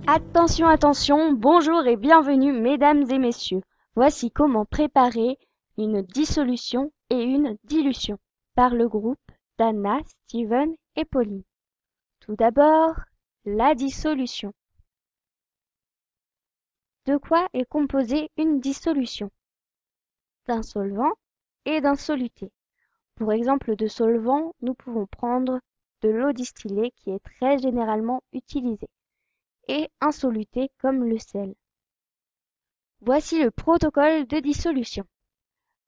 Attention, attention, bonjour et bienvenue mesdames et messieurs. Voici comment préparer une dissolution et une dilution par le groupe d'Anna, Steven et Pauline. Tout d'abord, la dissolution. De quoi est composée une dissolution? D'un solvant et d'un soluté. Pour exemple de solvant, nous pouvons prendre de l'eau distillée qui est très généralement utilisée, et un soluté comme le sel. Voici le protocole de dissolution.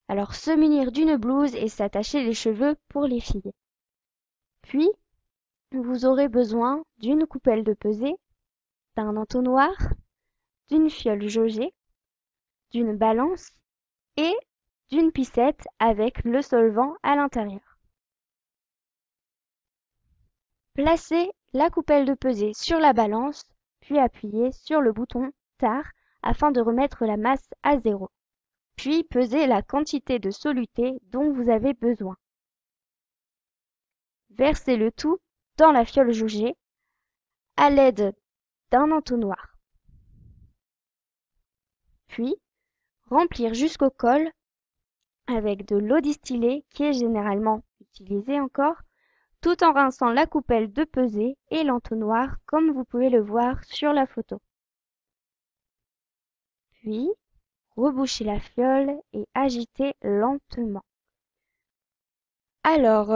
Alors se munir d'une blouse et s'attacher les cheveux pour les filles. Puis, vous aurez besoin d'une coupelle de pesée, d'un entonnoir, d'une fiole jaugée, d'une balance et d'une piscette avec le solvant à l'intérieur. Placez la coupelle de pesée sur la balance, puis appuyez sur le bouton Start afin de remettre la masse à 0. Puis pesez la quantité de soluté dont vous avez besoin. Versez le tout dans la fiole jaugée à l'aide d'un entonnoir. Puis, remplir jusqu'au col avec de l'eau distillée qui est généralement utilisée encore, tout en rinçant la coupelle de pesée et l'entonnoir comme vous pouvez le voir sur la photo. Puis, rebouchez la fiole et agitez lentement. Alors,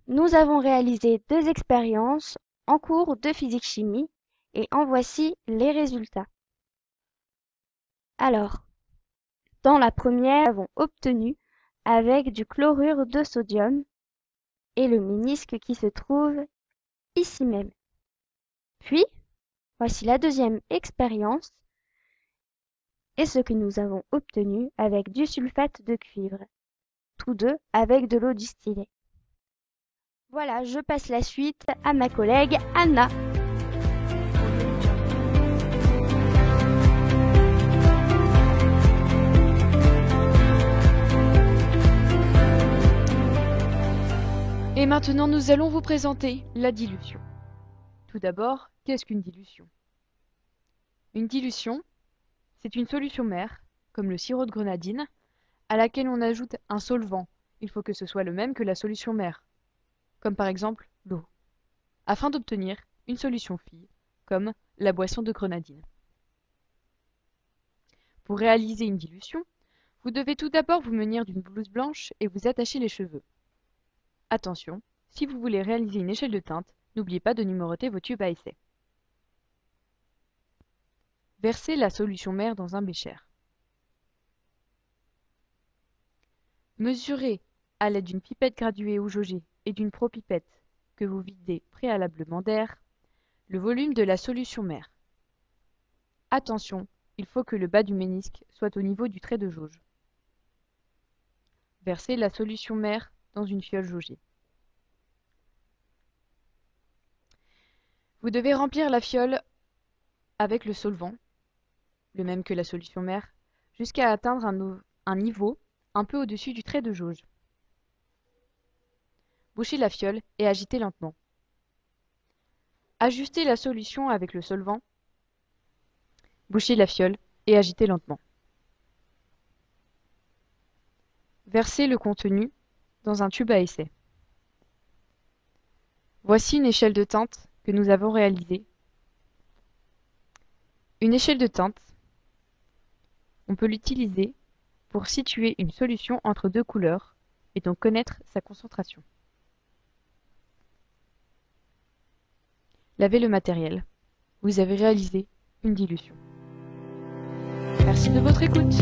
nous avons réalisé 2 expériences en cours de physique-chimie et en voici les résultats. Alors, dans la première, nous avons obtenu avec du chlorure de sodium et le ménisque qui se trouve ici même. Puis, voici la deuxième expérience et ce que nous avons obtenu avec du sulfate de cuivre, tous deux avec de l'eau distillée. Voilà, je passe la suite à ma collègue Anna. Et maintenant, nous allons vous présenter la dilution. Tout d'abord, qu'est-ce qu'une dilution? Une dilution, c'est une solution mère, comme le sirop de grenadine, à laquelle on ajoute un solvant. Il faut que ce soit le même que la solution mère, comme par exemple l'eau, afin d'obtenir une solution fille, comme la boisson de grenadine. Pour réaliser une dilution, vous devez tout d'abord vous munir d'une blouse blanche et vous attacher les cheveux. Attention, si vous voulez réaliser une échelle de teinte, n'oubliez pas de numéroter vos tubes à essai. Versez la solution mère dans un bécher. Mesurez à l'aide d'une pipette graduée ou jaugée et d'une propipette que vous videz préalablement d'air le volume de la solution mère. Attention, il faut que le bas du ménisque soit au niveau du trait de jauge. Versez la solution mère dans une fiole jaugée. Vous devez remplir la fiole avec le solvant, le même que la solution mère, jusqu'à atteindre un niveau un peu au-dessus du trait de jauge. Bouchez la fiole et agitez lentement. Ajustez la solution avec le solvant. Bouchez la fiole et agitez lentement. Versez le contenu dans un tube à essai. Voici une échelle de teinte que nous avons réalisée. Une échelle de teinte, on peut l'utiliser pour situer une solution entre deux couleurs et donc connaître sa concentration. Lavez le matériel. Vous avez réalisé une dilution. Merci de votre écoute.